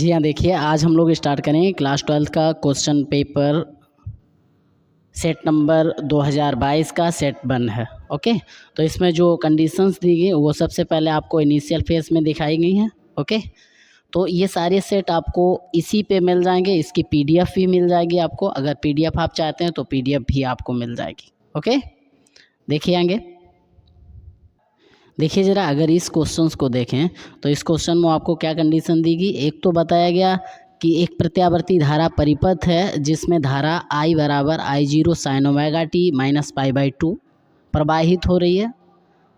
जी हाँ, देखिए आज हम लोग स्टार्ट करेंगे क्लास 12 का क्वेश्चन पेपर सेट नंबर 2022 का सेट 1 है। ओके, तो इसमें जो कंडीशंस दी गई वो सबसे पहले आपको इनिशियल फेज में दिखाई गई हैं। ओके, तो ये सारे सेट आपको इसी पे मिल जाएंगे, इसकी पीडीएफ भी मिल जाएगी आपको। अगर पीडीएफ आप चाहते हैं तो पीडीएफ भी आपको मिल जाएगी। ओके, देखिए आगे देखिए ज़रा, अगर इस क्वेश्चंस को देखें तो इस क्वेश्चन में आपको क्या कंडीशन दी गई। एक तो बताया गया कि एक प्रत्यावर्ती धारा परिपथ है जिसमें धारा I बराबर I0 sine omega T minus pi by 2 प्रवाहित हो रही है।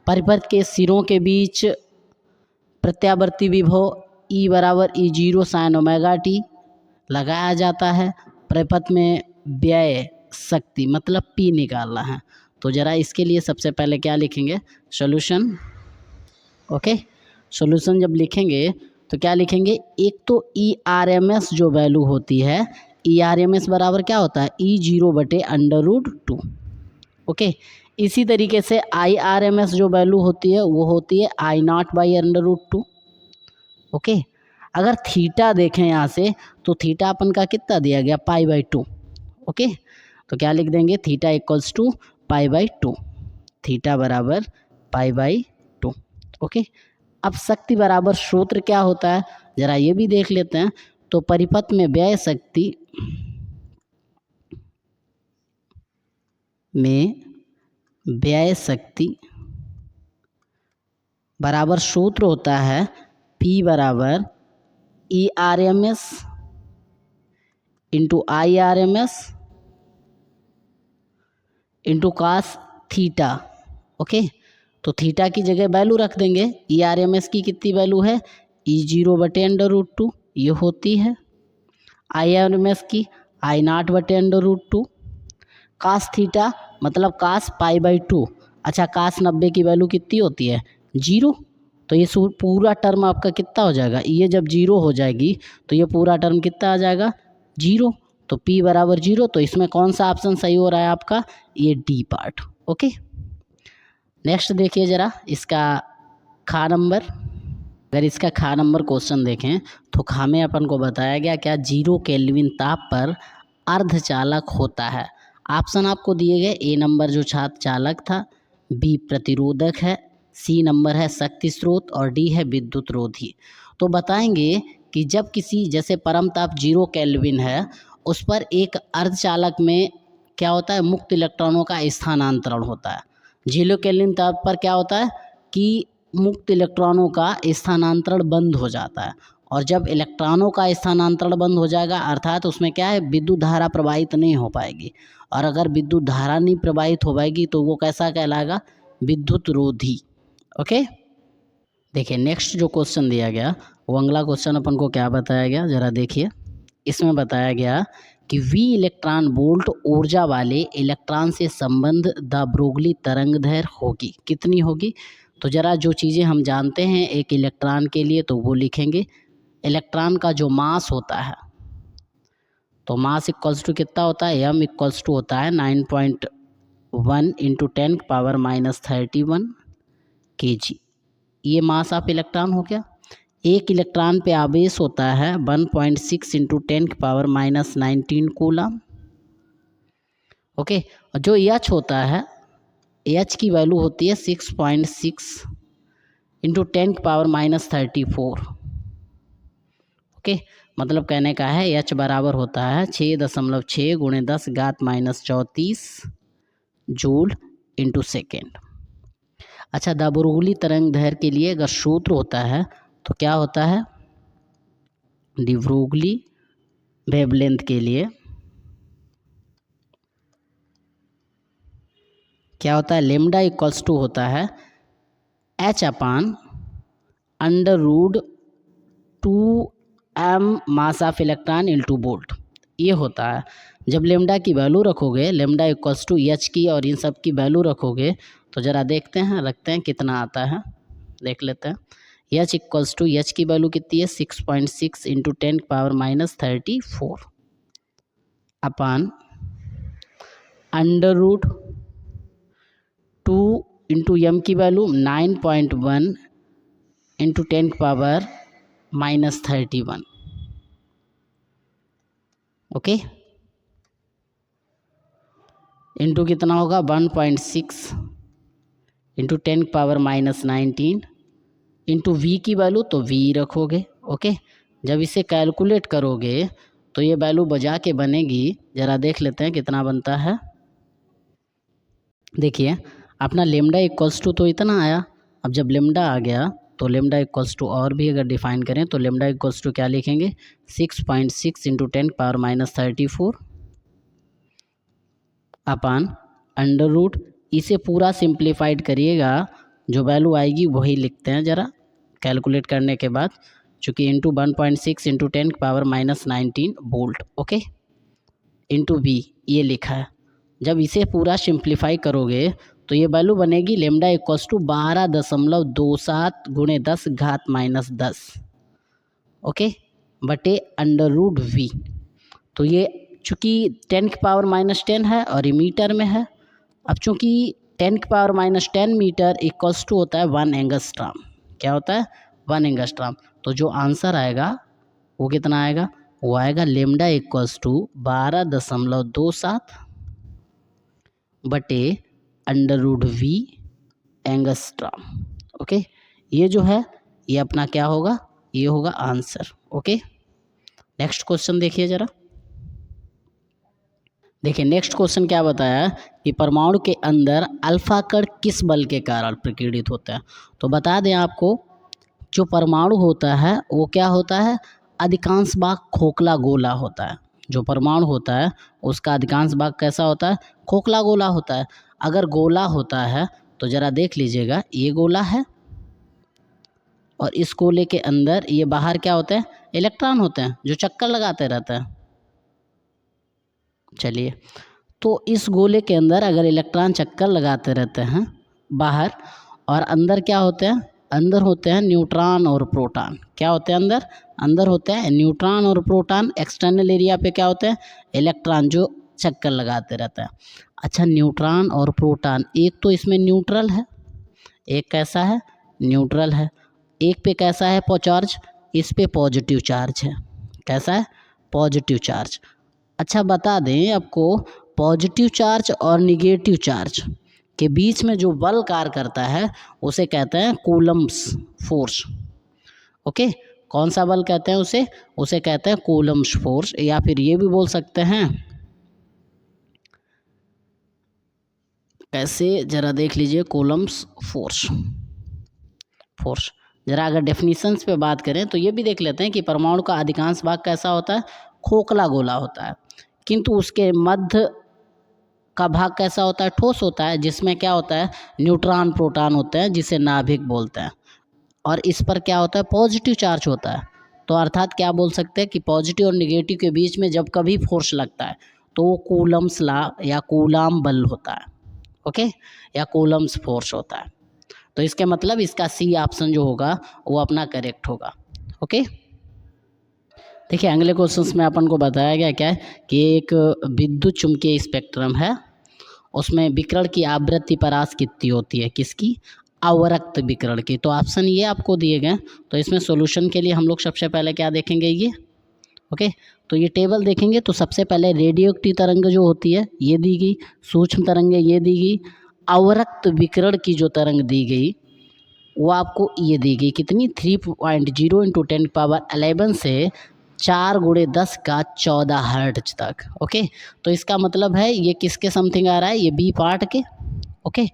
परिपथ के सिरों के बीच प्रत्यावर्ती विभव E बराबर E0 साइन ओमेगा टी लगाया जाता है। परिपथ में व्यय शक्ति मतलब P निकालना है। तो ज़रा इसके लिए सबसे पहले क्या लिखेंगे, सॉल्यूशन। ओके, सॉल्यूशन जब लिखेंगे तो क्या लिखेंगे, एक तो ERMS जो वैल्यू होती है, ERMS बराबर क्या होता है E0/√2। ओके, इसी तरीके से IRMS जो वैल्यू होती है वो होती है I0/√2। ओके, अगर थीटा देखें यहाँ से तो थीटा अपन का कितना दिया गया π/2। ओके, तो क्या लिख देंगे, थीटा इक्वल्स टू π/2, थीटा बराबर π/2। ओके, अब शक्ति बराबर सूत्र क्या होता है ज़रा ये भी देख लेते हैं। तो परिपथ में व्यय शक्ति बराबर सूत्र होता है P बराबर ERMS into IRMS into cos theta. Okay, तो थीटा की जगह वैल्यू रख देंगे। ERMS की कितनी वैल्यू है E0/√2 ये होती है। IRMS की I0/√2। कास थीटा मतलब कास π/2। अच्छा, कास 90 की वैल्यू कितनी होती है 0। तो ये पूरा टर्म आपका कितना हो जाएगा, ये जब 0 हो जाएगी तो ये पूरा टर्म कितना आ जाएगा 0। तो P बराबर 0। तो इसमें कौन सा ऑप्शन सही हो रहा है आपका, ये डी पार्ट। ओके, नेक्स्ट देखिए ज़रा इसका खा नंबर। अगर इसका खा नंबर क्वेश्चन देखें तो खा में अपन को बताया गया क्या, 0 केल्विन ताप पर अर्धचालक होता है। ऑप्शन आपको दिए गए, ए नंबर जो छात्र चालक था, बी प्रतिरोधक है, सी नंबर है शक्ति स्रोत और डी है विद्युत रोधी। तो बताएंगे कि जब किसी जैसे परम ताप 0 केल्विन है उस पर एक अर्धचालक में क्या होता है, मुक्त इलेक्ट्रॉनों का स्थानांतरण होता है। 0 केल्विन ताप पर क्या होता है कि मुक्त इलेक्ट्रॉनों का स्थानांतरण बंद हो जाता है। और जब इलेक्ट्रॉनों का स्थानांतरण बंद हो जाएगा अर्थात उसमें क्या है, विद्युत धारा प्रवाहित नहीं हो पाएगी। और अगर विद्युत धारा नहीं प्रवाहित हो पाएगी तो वो कैसा कहलाएगा, विद्युत रोधी। ओके, देखिए नेक्स्ट जो क्वेश्चन दिया गया वो अगला क्वेश्चन अपन को क्या बताया गया ज़रा देखिए। इसमें बताया गया कि V इलेक्ट्रॉन वोल्ट ऊर्जा वाले इलेक्ट्रॉन से संबंध द ब्रोगली तरंगदैर्घ्य होगी, कितनी होगी। तो ज़रा जो चीज़ें हम जानते हैं एक इलेक्ट्रॉन के लिए तो वो लिखेंगे। इलेक्ट्रॉन का जो मास होता है तो मास इक्वल्स टू कितना होता है, m इक्वल्स टू होता है 9.1 इंटू 10⁻³ kg। ये मास ऑफ इलेक्ट्रॉन हो गया। एक इलेक्ट्रॉन पे आवेश होता है 1.6 इंटू 10⁻19 कूलम। ओके, और जो H होता है, H की वैल्यू होती है 6.6 इंटू 10⁻34। ओके, मतलब कहने का है H बराबर होता है 6.6 × 10⁻⁻34 जूल इंटू सेकेंड। अच्छा, द ब्रोगली तरंगदैर्घ्य के लिए अगर सूत्र होता है तो क्या होता है, डी ब्रोगली वेवलेंथ के लिए क्या होता है, लेमडा इक्वल्स टू होता है H/√2m mass of electron into volt ये होता है। जब लेमडा की वैल्यू रखोगे, लेमडा इक्वल्स टू H की और इन सब की वैल्यू रखोगे तो ज़रा देखते हैं रखते हैं कितना आता है, देख लेते हैं। H इक्वल्स टू H की वैल्यू कितनी है 6.6 इंटू 10⁻34 अपान √2 इंटू m की वैल्यू 9.1 इंटू 10⁻31। ओके, इंटू कितना होगा 1.6 इंटू 10⁻⁻19 इंटू वी की वैल्यू तो वी रखोगे। ओके, जब इसे कैलकुलेट करोगे तो ये वैल्यू बजा के बनेगी, ज़रा देख लेते हैं कितना बनता है। देखिए अपना लेमडा इक्वल्स टू तो इतना आया, अब जब लेमडा आ गया तो लेमडा इक्वल्स टू और भी अगर डिफाइन करें तो लेमडा इक्वल्स टू क्या लिखेंगे 6.6 इंटू 10⁻⁻34 अपान अंडर रूट, इसे पूरा सिंप्लीफाइड करिएगा, जो वैल्यू आएगी वही लिखते हैं ज़रा कैलकुलेट करने के बाद, चूँकि into 1.6 into 10⁻⁻19 volt. Okay, into V ये लिखा है। जब इसे पूरा सिंप्लीफाई करोगे तो ये वैल्यू बनेगी लेमडा इक्वल्स टू 12.27 गुणे 10 घात -10 ओके बटे अंडर रूट वी। तो ये चूँकि 10⁻⁻10 है और ये मीटर में है, अब चूँकि 10⁻⁻10 मीटर इक्वल्स टू होता है 1 एंगस्ट्राम। क्या होता है 1 एंगस्ट्राम। तो जो आंसर आएगा वो कितना आएगा, वो आएगा लेमडा इक्वल्स टू 12.27 बटे under root V angstrom. Okay, ये जो है ये अपना क्या होगा, ये होगा आंसर। ओके, नेक्स्ट क्वेश्चन देखिए ज़रा। देखिए नेक्स्ट क्वेश्चन क्या बताया कि परमाणु के अंदर अल्फा कण किस बल के कारण प्रकीर्णित होता है। तो बता दें आपको, जो परमाणु होता है वो क्या होता है, अधिकांश भाग खोखला गोला होता है। जो परमाणु होता है उसका अधिकांश भाग कैसा होता है, खोखला गोला होता है। अगर गोला होता है तो ज़रा देख लीजिएगा, ये गोला है और इस गोले के अंदर ये बाहर क्या होते हैं, इलेक्ट्रॉन होते हैं जो चक्कर लगाते रहते हैं। चलिए, तो इस गोले के अंदर अगर इलेक्ट्रॉन चक्कर लगाते रहते हैं बाहर, और अंदर क्या होते हैं, अंदर होते हैं न्यूट्रॉन और प्रोटॉन। क्या होते हैं अंदर, अंदर होते हैं न्यूट्रॉन और प्रोटॉन। एक्सटर्नल एरिया पे क्या होते हैं, इलेक्ट्रॉन जो चक्कर लगाते रहता है। अच्छा, न्यूट्रॉन और प्रोटॉन, एक तो इसमें न्यूट्रल है, एक कैसा है, न्यूट्रल है। एक पे कैसा है चार्ज, इस पे पॉजिटिव चार्ज है। कैसा है, पॉजिटिव चार्ज। अच्छा बता दें आपको, पॉजिटिव चार्ज और निगेटिव चार्ज के बीच में जो बल कार्य करता है उसे कहते हैं कूलम्ब्स फोर्स। ओके, कौन सा बल कहते हैं उसे, उसे कहते हैं कूलम्ब्स फोर्स, या फिर ये भी बोल सकते हैं कैसे, जरा देख लीजिए कूलम्ब्स फोर्स। जरा अगर डेफिनेशंस पे बात करें तो ये भी देख लेते हैं कि परमाणु का अधिकांश भाग कैसा होता है, खोखला गोला होता है, किंतु उसके मध्य का भाग कैसा होता है, ठोस होता है, जिसमें क्या होता है, न्यूट्रॉन प्रोटॉन होते हैं जिसे नाभिक बोलते हैं, और इस पर क्या होता है, पॉजिटिव चार्ज होता है। तो अर्थात क्या बोल सकते हैं कि पॉजिटिव और निगेटिव के बीच में जब कभी फोर्स लगता है तो वो कूलम्स लॉ या कूलाम बल होता है। ओके, या कूलम्स फोर्स होता है। तो इसके मतलब इसका सी ऑप्शन जो होगा वो अपना करेक्ट होगा। ओके, देखिए अगले क्वेश्चंस में अपन को बताया गया क्या है कि एक विद्युत चुम्बकीय स्पेक्ट्रम है, उसमें विकिरण की आवृत्ति परास कितनी होती है, किसकी, अवरक्त विकिरण की। तो ऑप्शन ये आपको दिए गए, तो इसमें सॉल्यूशन के लिए हम लोग सबसे पहले क्या देखेंगे, ये ओके, तो ये टेबल देखेंगे तो सबसे पहले रेडियोएक्टिव तरंग जो होती है ये दी गई, सूक्ष्म तरंगें ये दी गई, अवरक्त विकिरण की जो तरंग दी गई वो आपको ये दी गई कितनी, 3.0 इंटू 10⁻11 से 4 गुणे 10 का 14 हर्ट्ज तक। ओके, तो इसका मतलब है ये किसके समथिंग आ रहा है, ये बी पार्ट के। ओके,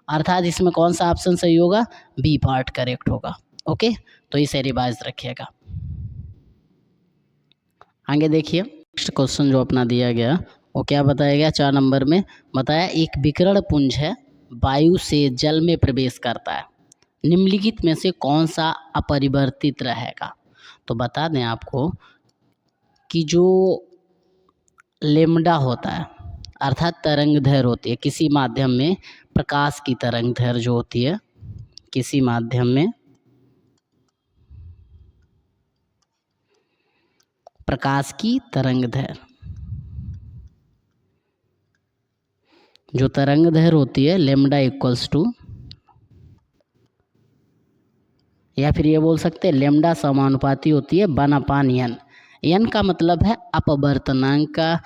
अर्थात इसमें कौन सा ऑप्शन सही होगा, बी पार्ट करेक्ट होगा। ओके, तो इसे रिवाइज रखिएगा। आगे देखिए नेक्स्ट क्वेश्चन जो अपना दिया गया वो क्या बताया गया, 4 नंबर में बताया, एक विकिरण पुंज है, वायु से जल में प्रवेश करता है, निम्नलिखित में से कौन सा अपरिवर्तित रहेगा। तो बता दें आपको कि जो लेमडा होता है अर्थात तरंग दैर्घ्य होती है किसी माध्यम में, प्रकाश की तरंग दैर्घ्य जो होती है किसी माध्यम में, प्रकाश की तरंग दैर्घ्य, जो तरंग दैर्घ्य होती है लेमडा इक्वल्स टू, या फिर ये बोल सकते हैं लेमडा समानुपाती होती है 1/n, एन का मतलब है अपवर्तनांक का।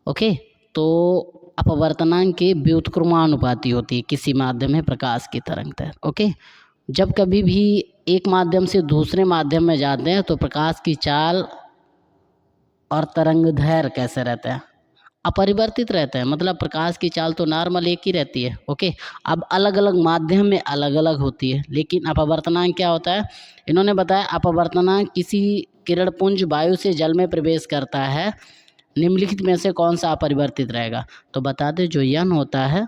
ओके, तो अपवर्तनांक की व्युत्क्रमानुपाती होती है किसी माध्यम में प्रकाश की तरंग दैर्घ्य। ओके, जब कभी भी एक माध्यम से दूसरे माध्यम में जाते हैं तो प्रकाश की चाल और तरंग दैर्घ्य कैसे रहता है, अपरिवर्तित रहता है। मतलब प्रकाश की चाल तो नॉर्मल एक ही रहती है। ओके, अब अलग अलग माध्यम में अलग अलग होती है, लेकिन अपवर्तनांक क्या होता है, इन्होंने बताया अपवर्तनांक किसी किरण पुंज वायु से जल में प्रवेश करता है, निम्नलिखित में से कौन सा अपरिवर्तित रहेगा। तो बता दें जो एन होता है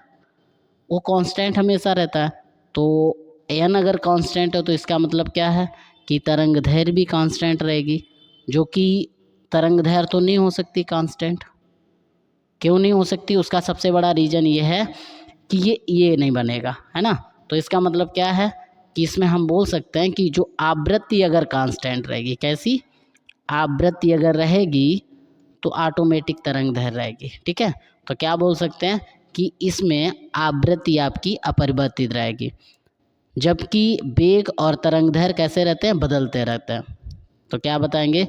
वो कांस्टेंट हमेशा रहता है। तो एन अगर कांस्टेंट है तो इसका मतलब क्या है कि तरंग दैर्घ्य भी कांस्टेंट रहेगी, जो कि तरंग दैर्घ्य तो नहीं हो सकती कांस्टेंट। क्यों नहीं हो सकती, उसका सबसे बड़ा रीज़न ये है कि ये नहीं बनेगा, है ना। तो इसका मतलब क्या है कि इसमें हम बोल सकते हैं कि जो आवृत्ति अगर कांस्टेंट रहेगी, कैसी आवृत्ति अगर रहेगी तो ऑटोमेटिक तरंग दैर्घ्य रहेगी। ठीक है, तो क्या बोल सकते हैं कि इसमें आवृत्ति आपकी अपरिवर्तित रहेगी, जबकि वेग और तरंग दैर्घ्य कैसे रहते हैं, बदलते रहते हैं। तो क्या बताएंगे,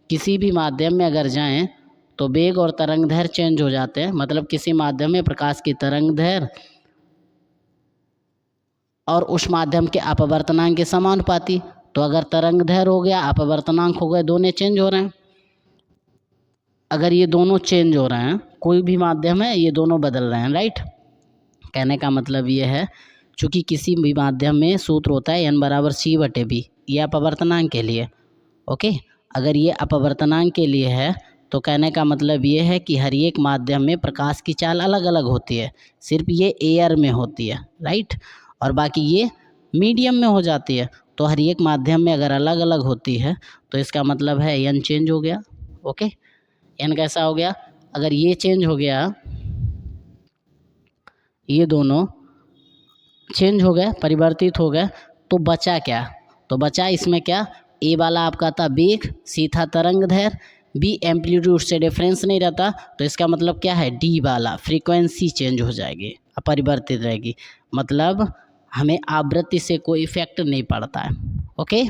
किसी भी माध्यम में अगर जाएं तो वेग और तरंग दैर्घ्य चेंज हो जाते हैं। मतलब किसी माध्यम में प्रकाश की तरंग दैर्घ्य और उस माध्यम के अपवर्तनांक के समानुपाती। तो अगर तरंग दैर्घ्य हो गया, अपवर्तनांक हो गए, दोनों चेंज हो रहे हैं। अगर ये दोनों चेंज हो रहे हैं, कोई भी माध्यम है, ये दोनों बदल रहे हैं, राइट। कहने का मतलब ये है, चूँकि किसी भी माध्यम में सूत्र होता है n/c/v, ये अपवर्तनांक के लिए। ओके, अगर ये अपवर्तनांक के लिए है तो कहने का मतलब ये है कि हर एक माध्यम में प्रकाश की चाल अलग अलग होती है, सिर्फ ये एयर में होती है, राइट, और बाकी ये मीडियम में हो जाती है। तो हर एक माध्यम में अगर अलग अलग होती है तो इसका मतलब है एन चेंज हो गया। ओके, एन कैसा हो गया, अगर ये चेंज हो गया, ये दोनों चेंज हो गए, परिवर्तित हो गए, तो बचा क्या, तो बचा इसमें क्या, ए वाला आपका था वेग, सी था तरंग दैर्घ्य, बी एम्पलीट्यूड से डिफरेंस नहीं रहता, तो इसका मतलब क्या है, डी वाला फ्रीक्वेंसी चेंज हो जाएगी, अपरिवर्तित रहेगी। मतलब हमें आवृत्ति से कोई इफेक्ट नहीं पड़ता है। ओके।